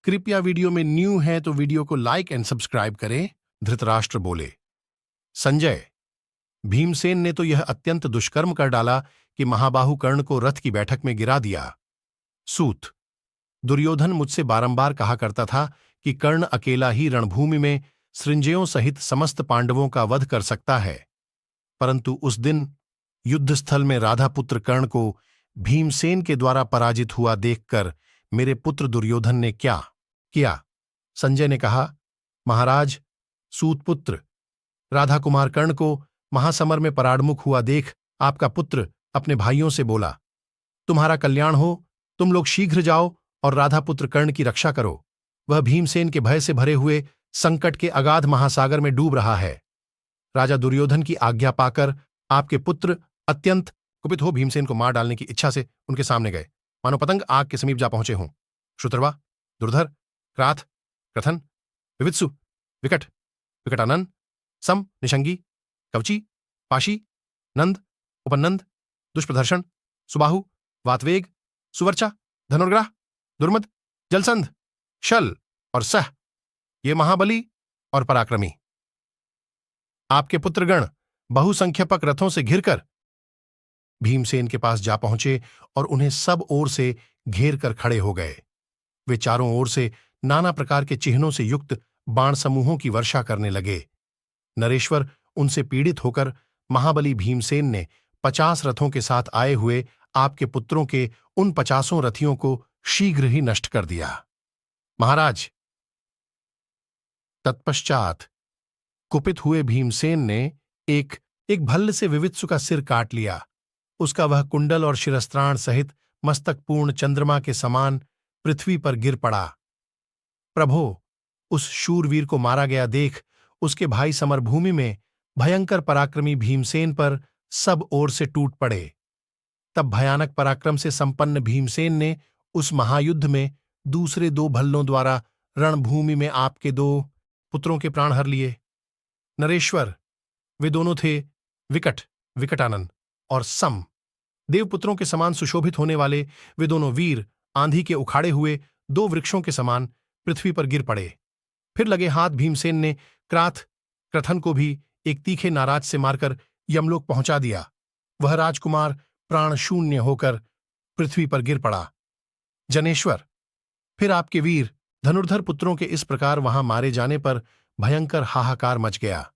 कृपया वीडियो में न्यू है तो वीडियो को लाइक एंड सब्सक्राइब करें। धृतराष्ट्र बोले, संजय, भीमसेन ने तो यह अत्यंत दुष्कर्म कर डाला कि महाबाहु कर्ण को रथ की बैठक में गिरा दिया। सूत, दुर्योधन मुझसे बारंबार कहा करता था कि कर्ण अकेला ही रणभूमि में सृंजयों सहित समस्त पांडवों का वध कर सकता है, परंतु उस दिन युद्धस्थल में राधापुत्र कर्ण को भीमसेन के द्वारा पराजित हुआ देखकर मेरे पुत्र दुर्योधन ने क्या किया? संजय ने कहा, महाराज, सूतपुत्र राधा कुमार कर्ण को महासमर में पराडमुख हुआ देख आपका पुत्र अपने भाइयों से बोला, तुम्हारा कल्याण हो, तुम लोग शीघ्र जाओ और राधापुत्र कर्ण की रक्षा करो। वह भीमसेन के भय से भरे हुए संकट के अगाध महासागर में डूब रहा है। राजा दुर्योधन की आज्ञा पाकर आपके पुत्र अत्यंत कुपित हो भीमसेन को मार डालने की इच्छा से उनके सामने गए, मानो पतंग आग के समीप जा पहुंचे हों। श्रुतर्वा, दुर्धर, क्राथ, क्रथन, विवित्सु, विकट, विकटानन, सम, निशंगी, कवची, पाशी, नंद, उपनंद, दुष्प्रदर्शन, सुबाहु, वातवेग, सुवर्चा, धनुर्ग्राह, दुर्मद, जलसंध, शल और सह, ये महाबली और पराक्रमी आपके पुत्रगण बहुसंख्यक रथों से घिरकर भीमसेन के पास जा पहुंचे और उन्हें सब ओर से घेर कर खड़े हो गए। वे चारों ओर से नाना प्रकार के चिन्हों से युक्त बाण समूहों की वर्षा करने लगे। नरेश्वर उनसे पीड़ित होकर महाबली भीमसेन ने 50 रथों के साथ आए हुए आपके पुत्रों के उन 50 रथियों को शीघ्र ही नष्ट कर दिया। महाराज, तत्पश्चात कुपित हुए भीमसेन ने एक भल्ल से विवित्सु का सिर काट लिया। उसका वह कुंडल और शिरस्त्राण सहित मस्तक पूर्ण चंद्रमा के समान पृथ्वी पर गिर पड़ा। प्रभो, उस शूरवीर को मारा गया देख उसके भाई समरभूमि में भयंकर पराक्रमी भीमसेन पर सब ओर से टूट पड़े। तब भयानक पराक्रम से संपन्न भीमसेन ने उस महायुद्ध में दूसरे 2 भल्लों द्वारा रणभूमि में आपके 2 पुत्रों के प्राण हर लिए। नरेश्वर, वे दोनों थे विकट, विकटानन और सम। देवपुत्रों के समान सुशोभित होने वाले वे दोनों वीर आंधी के उखाड़े हुए 2 वृक्षों के समान पृथ्वी पर गिर पड़े। फिर लगे हाथ भीमसेन ने क्राथ, क्रथन को भी एक तीखे नाराज से मारकर यमलोक पहुंचा दिया। वह राजकुमार प्राण शून्य होकर पृथ्वी पर गिर पड़ा। जनेश्वर, फिर आपके वीर धनुर्धर पुत्रों के इस प्रकार वहां मारे जाने पर भयंकर हाहाकार मच गया।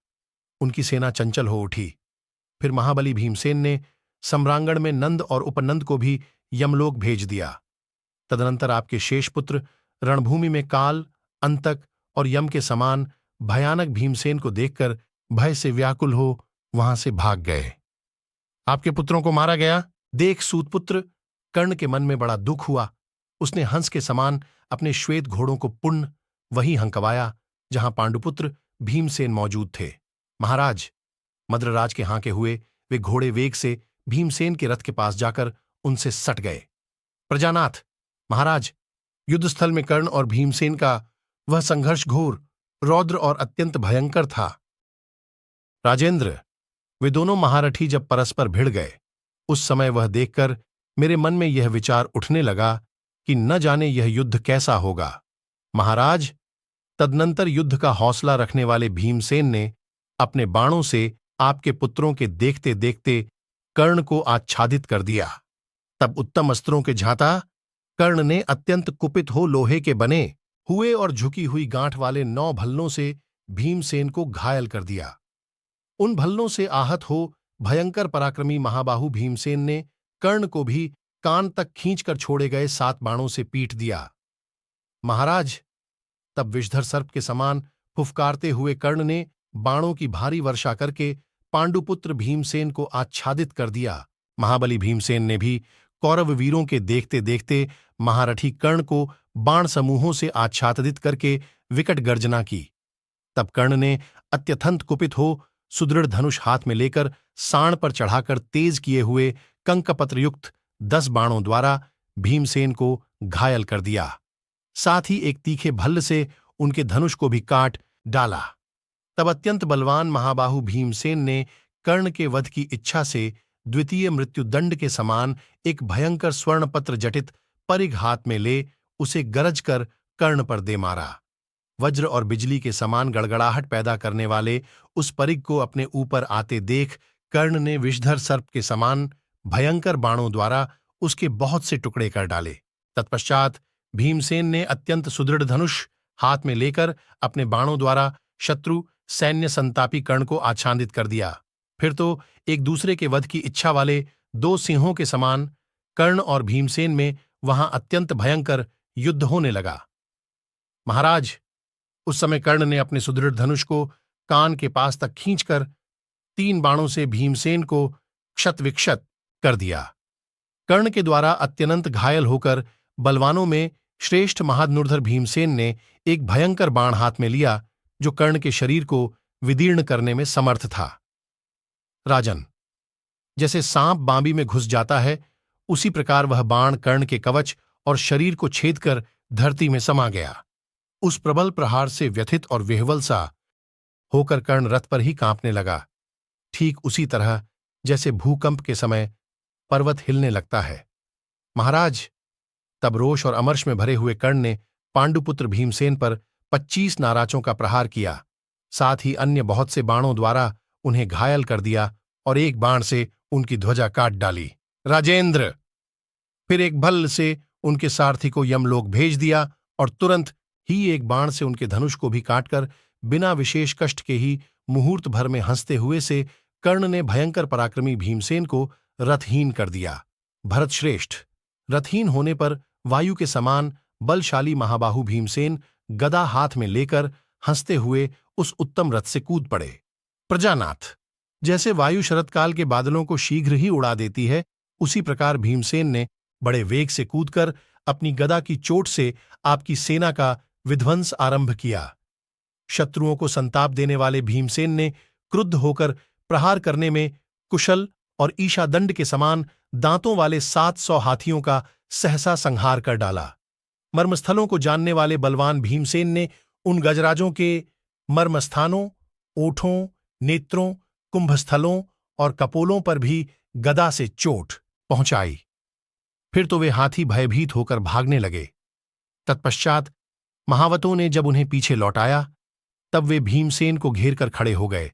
उनकी सेना चंचल हो उठी। फिर महाबली भीमसेन ने सम्रांगण में नंद और उपनंद को भी यमलोक भेज दिया। तदनंतर आपके शेष पुत्र रणभूमि में काल, अंतक और यम के समान भयानक भीमसेन को देखकर भय से व्याकुल हो वहां से भाग गए। आपके पुत्रों को मारा गया देख सूतपुत्र कर्ण के मन में बड़ा दुख हुआ। उसने हंस के समान अपने श्वेत घोड़ों को पुण्य वहीं हंकवाया जहां पांडुपुत्र भीमसेन मौजूद थे। महाराज, मद्रराज के हांके हुए वे घोड़े वेग से भीमसेन के रथ के पास जाकर उनसे सट गए। प्रजानाथ, महाराज, युद्धस्थल में कर्ण और भीमसेन का वह संघर्ष घोर, रौद्र और अत्यंत भयंकर था। राजेंद्र, वे दोनों महारथी जब परस्पर भिड़ गए, उस समय वह देखकर मेरे मन में यह विचार उठने लगा कि न जाने यह युद्ध कैसा होगा। महाराज, तदनंतर युद्ध का हौसला रखने वाले भीमसेन ने अपने बाणों से आपके पुत्रों के देखते देखते कर्ण को आच्छादित कर दिया। तब उत्तम अस्त्रों के झांता कर्ण ने अत्यंत कुपित हो लोहे के बने हुए और झुकी हुई गांठ वाले 9 भल्लों से भीमसेन को घायल कर दिया। उन भल्लों से आहत हो भयंकर पराक्रमी महाबाहु भीमसेन ने कर्ण को भी कान तक खींचकर छोड़े गए 7 बाणों से पीट दिया। महाराज, तब विषधर सर्प के समान फुफकारते हुए कर्ण ने बाणों की भारी वर्षा करके पांडुपुत्र भीमसेन को आच्छादित कर दिया। महाबली भीमसेन ने भी कौरव वीरों के देखते देखते महारथी कर्ण को बाण समूहों से आच्छादित करके विकट गर्जना की। तब कर्ण ने अत्यंत कुपित हो सुदृढ़ धनुष हाथ में लेकर साण पर चढ़ाकर तेज किए हुए कंकपत्रयुक्त 10 बाणों द्वारा भीमसेन को घायल कर दिया। साथ ही एक तीखे भल्ल से उनके धनुष को भी काट डाला। तब अत्यंत बलवान महाबाहु भीमसेन ने कर्ण के वध की इच्छा से द्वितीय मृत्युदंड के समान एक भयंकर स्वर्णपत्र जटित परिघ हाथ में ले उसे गरज कर कर्ण पर दे मारा। वज्र और बिजली के समान गड़गड़ाहट पैदा करने वाले उस परिग को अपने ऊपर आते देख कर्ण ने विषधर सर्प के समान भयंकर बाणों द्वारा उसके बहुत से टुकड़े कर डाले। तत्पश्चात भीमसेन ने अत्यंत सुदृढ़ धनुष हाथ में लेकर अपने बाणों द्वारा शत्रु सैन्य संतापी कर्ण को आच्छादित कर दिया। फिर तो एक दूसरे के वध की इच्छा वाले दो सिंहों के समान कर्ण और भीमसेन में वहां अत्यंत भयंकर युद्ध होने लगा। महाराज, उस समय कर्ण ने अपने सुदृढ़ धनुष को कान के पास तक खींचकर 3 बाणों से भीमसेन को क्षत विक्षत कर दिया। कर्ण के द्वारा अत्यंत घायल होकर बलवानों में श्रेष्ठ महाधनुर्धर भीमसेन ने एक भयंकर बाण हाथ में लिया जो कर्ण के शरीर को विदीर्ण करने में समर्थ था। राजन, जैसे सांप बांबी में घुस जाता है, उसी प्रकार वह बाण कर्ण के कवच और शरीर को छेद कर धरती में समा गया। उस प्रबल प्रहार से व्यथित और विह्वल सा होकर कर्ण रथ पर ही कांपने लगा, ठीक उसी तरह जैसे भूकंप के समय पर्वत हिलने लगता है। महाराज, तब रोष और अमर्ष में भरे हुए कर्ण ने पांडुपुत्र भीमसेन पर 25 नाराजों का प्रहार किया, साथ ही अन्य बहुत से बाणों द्वारा उन्हें घायल कर दिया और एक बाण से उनकी ध्वजा काट डाली। राजेंद्र, फिर एक भल्ल से उनके सारथी को यमलोक भेज दिया और तुरंत ही एक बाण से उनके धनुष को भी काटकर बिना विशेष कष्ट के ही मुहूर्त भर में हंसते हुए से कर्ण ने भयंकर पराक्रमी भीमसेन को रथहीन कर दिया। भरतश्रेष्ठ, रथहीन होने पर वायु के समान बलशाली महाबाहु भीमसेन गदा हाथ में लेकर हंसते हुए उस उत्तम रथ से कूद पड़े। प्रजानाथ, जैसे वायु शरतकाल के बादलों को शीघ्र ही उड़ा देती है, उसी प्रकार भीमसेन ने बड़े वेग से कूदकर अपनी गदा की चोट से आपकी सेना का विध्वंस आरंभ किया। शत्रुओं को संताप देने वाले भीमसेन ने क्रुद्ध होकर प्रहार करने में कुशल और ईशादंड के समान दांतों वाले 700 हाथियों का सहसा संहार कर डाला। मर्मस्थलों को जानने वाले बलवान भीमसेन ने उन गजराजों के मर्मस्थानों, ओठों, नेत्रों, कुंभस्थलों और कपोलों पर भी गदा से चोट पहुंचाई। फिर तो वे हाथी भयभीत होकर भागने लगे। तत्पश्चात महावतों ने जब उन्हें पीछे लौटाया, तब वे भीमसेन को घेर कर खड़े हो गए,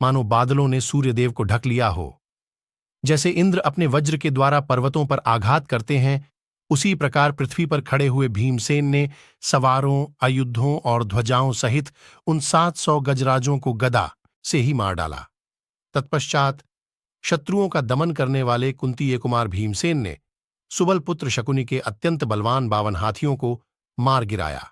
मानो बादलों ने सूर्यदेव को ढक लिया हो। जैसे इंद्र अपने वज्र के द्वारा पर्वतों पर आघात करते हैं, उसी प्रकार पृथ्वी पर खड़े हुए भीमसेन ने सवारों, आयुधों और ध्वजाओं सहित उन 700 गजराजों को गदा से ही मार डाला। तत्पश्चात शत्रुओं का दमन करने वाले कुंतीय कुमार भीमसेन ने सुबल पुत्र शकुनि के अत्यंत बलवान 52 हाथियों को मार गिराया।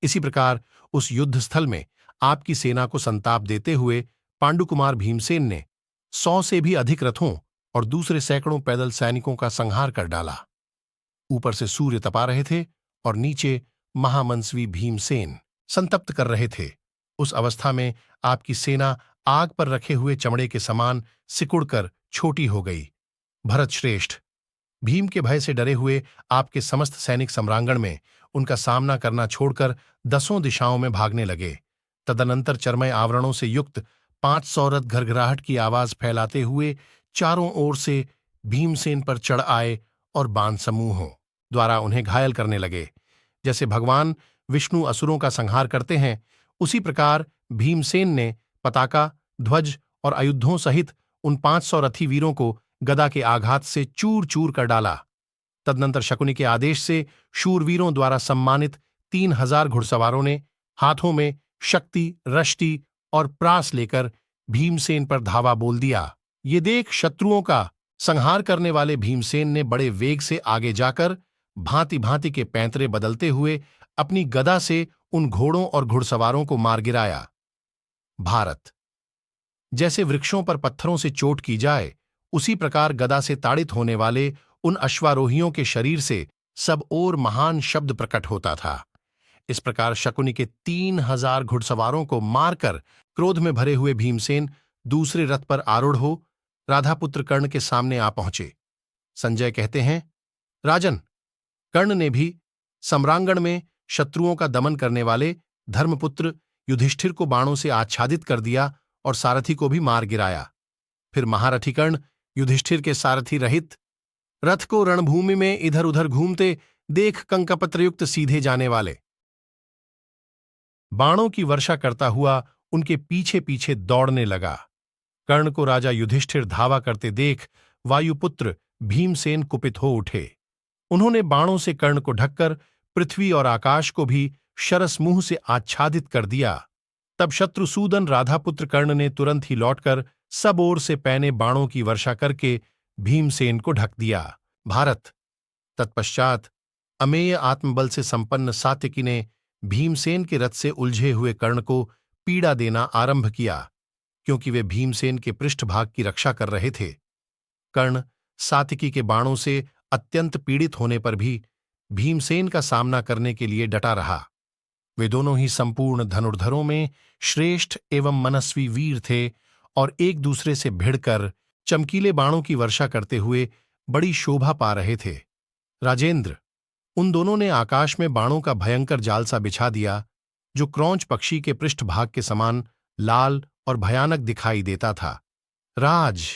इसी प्रकार उस युद्ध स्थल में आपकी सेना को संताप देते हुए पांडुकुमार भीमसेन ने 100 से भी अधिक रथों और दूसरे सैकड़ों पैदल सैनिकों का संहार कर डाला। ऊपर से सूर्य तपा रहे थे और नीचे महामंसवी भीमसेन संतप्त कर रहे थे। उस अवस्था में आपकी सेना आग पर रखे हुए चमड़े के समान सिकुड़कर छोटी हो गई। भरतश्रेष्ठ, भीम के भय से डरे हुए आपके समस्त सैनिक सम्रांगण में उनका सामना करना छोड़कर 10 दिशाओं में भागने लगे। तदनंतर चरमय आवरणों से युक्त 500 रथ घरघराहट की आवाज फैलाते हुए चारों ओर से भीमसेन पर चढ़ आए और बाण समूहों द्वारा उन्हें घायल करने लगे। जैसे भगवान विष्णु असुरों का संहार करते हैं, उसी प्रकार भीमसेन ने पताका, ध्वज और आयुधों सहित उन 500 रथी वीरों को गदा के आघात से चूर चूर कर डाला। तदनंतर शकुनि के आदेश से शूरवीरों द्वारा सम्मानित 3000 घुड़सवारों ने हाथों में शक्ति, रष्टि और प्रास लेकर भीमसेन पर धावा बोल दिया। ये देख शत्रुओं का संहार करने वाले भीमसेन ने बड़े वेग से आगे जाकर भांति भांति के पैंतरे बदलते हुए अपनी गदा से उन घोड़ों और घुड़सवारों को मार गिराया। भारत, जैसे वृक्षों पर पत्थरों से चोट की जाए, उसी प्रकार गदा से ताड़ित होने वाले उन अश्वारोहियों के शरीर से सब ओर महान शब्द प्रकट होता था। इस प्रकार शकुनि के 3000 घुड़सवारों को मारकर क्रोध में भरे हुए भीमसेन दूसरे रथ पर आरूढ़ हो राधापुत्र कर्ण के सामने आ पहुंचे। संजय कहते हैं, राजन, कर्ण ने भी सम्रांगण में शत्रुओं का दमन करने वाले धर्मपुत्र युधिष्ठिर को बाणों से आच्छादित कर दिया और सारथी को भी मार गिराया। फिर महारथी कर्ण युधिष्ठिर के सारथी रहित रथ को रणभूमि में इधर उधर घूमते देख कंकपत्रयुक्त सीधे जाने वाले बाणों की वर्षा करता हुआ उनके पीछे पीछे दौड़ने लगा। कर्ण को राजा युधिष्ठिर धावा करते देख वायुपुत्र भीमसेन कुपित हो उठे। उन्होंने बाणों से कर्ण को ढककर पृथ्वी और आकाश को भी शरसमुंह से आच्छादित कर दिया। तब शत्रुसूदन राधापुत्र कर्ण ने तुरंत ही लौटकर सब ओर से पैने बाणों की वर्षा करके भीमसेन को ढक दिया। भारत। तत्पश्चात अमेय आत्मबल से संपन्न सात्यकी ने भीमसेन के रथ से उलझे हुए कर्ण को पीड़ा देना आरंभ किया, क्योंकि वे भीमसेन के पृष्ठभाग की रक्षा कर रहे थे। कर्ण सात्यकी के बाणों से अत्यंत पीड़ित होने पर भी भीमसेन का सामना करने के लिए डटा रहा। वे दोनों ही संपूर्ण धनुर्धरों में श्रेष्ठ एवं मनस्वी वीर थे और एक दूसरे से भिड़कर चमकीले बाणों की वर्षा करते हुए बड़ी शोभा पा रहे थे। राजेंद्र, उन दोनों ने आकाश में बाणों का भयंकर जाल सा बिछा दिया, जो क्रौंच पक्षी के पृष्ठभाग के समान लाल और भयानक दिखाई देता था। राज,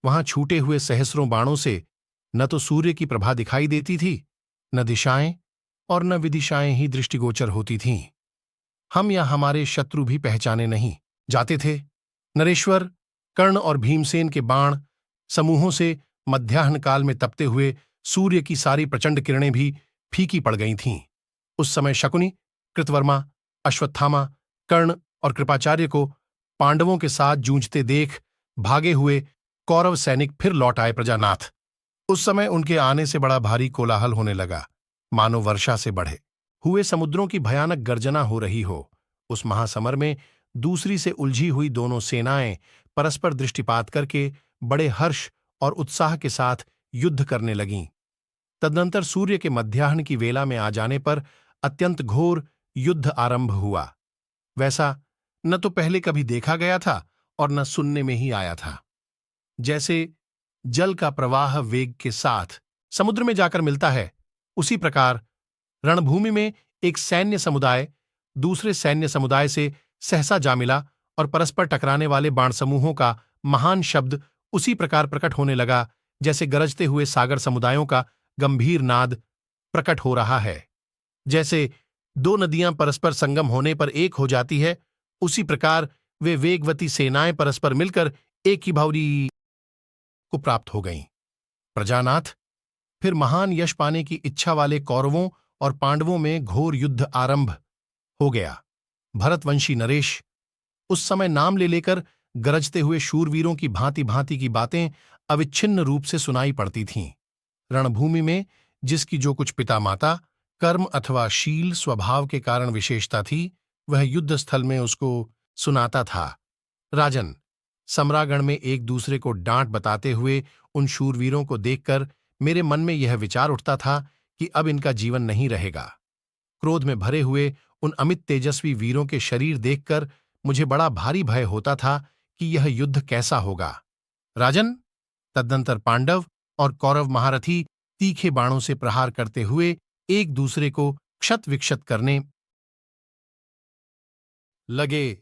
वहां छूटे हुए सहस्रों बाणों से न तो सूर्य की प्रभा दिखाई देती थी, न दिशाएं और न विदिशाएं ही दृष्टिगोचर होती थीं। हम या हमारे शत्रु भी पहचाने नहीं जाते थे। नरेश्वर, कर्ण और भीमसेन के बाण समूहों से मध्याह्न काल में तपते हुए सूर्य की सारी प्रचंड किरणें भी फीकी पड़ गई थीं। उस समय शकुनी, कृतवर्मा, अश्वत्थामा, कर्ण और कृपाचार्य को पांडवों के साथ जूझते देख भागे हुए कौरव सैनिक फिर लौट आए प्रजानाथ। उस समय उनके आने से बड़ा भारी कोलाहल होने लगा, मानो वर्षा से बढ़े हुए समुद्रों की भयानक गर्जना हो रही हो। उस महासमर में दूसरी से उलझी हुई दोनों सेनाएं परस्पर दृष्टिपात करके बड़े हर्ष और उत्साह के साथ युद्ध करने लगीं। तदनंतर सूर्य के मध्याह्न की वेला में आ जाने पर अत्यंत घोर युद्ध आरंभ हुआ। वैसा न तो पहले कभी देखा गया था और न सुनने में ही आया था। जैसे जल का प्रवाह वेग के साथ समुद्र में जाकर मिलता है, उसी प्रकार रणभूमि में एक सैन्य समुदाय दूसरे सैन्य समुदाय से सहसा जा मिला और परस्पर टकराने वाले बाण समूहों का महान शब्द उसी प्रकार प्रकट होने लगा, जैसे गरजते हुए सागर समुदायों का गंभीर नाद प्रकट हो रहा है। जैसे दो नदियां परस्पर संगम होने पर एक हो जाती है, उसी प्रकार वे वेगवती सेनाएं परस्पर मिलकर एक ही भावरी को प्राप्त हो गईं। प्रजानाथ, फिर महान यश पाने की इच्छा वाले कौरवों और पांडवों में घोर युद्ध आरंभ हो गया। भरतवंशी नरेश उस समय नाम ले लेकर गरजते हुए शूरवीरों की भांति भांति की बातें अविच्छिन्न रूप से सुनाई पड़ती थीं। रणभूमि में जिसकी जो कुछ पिता माता कर्म अथवा शील स्वभाव के कारण विशेषता थी, वह युद्ध स्थल में उसको सुनाता था। राजन, सम्रागण में एक दूसरे को डांट बताते हुए उन शूरवीरों को देखकर मेरे मन में यह विचार उठता था कि अब इनका जीवन नहीं रहेगा। क्रोध में भरे हुए उन अमित तेजस्वी वीरों के शरीर देखकर मुझे बड़ा भारी भय होता था कि यह युद्ध कैसा होगा। राजन, तदनंतर पांडव और कौरव महारथी तीखे बाणों से प्रहार करते हुए एक दूसरे को क्षत विक्षत करने लगे।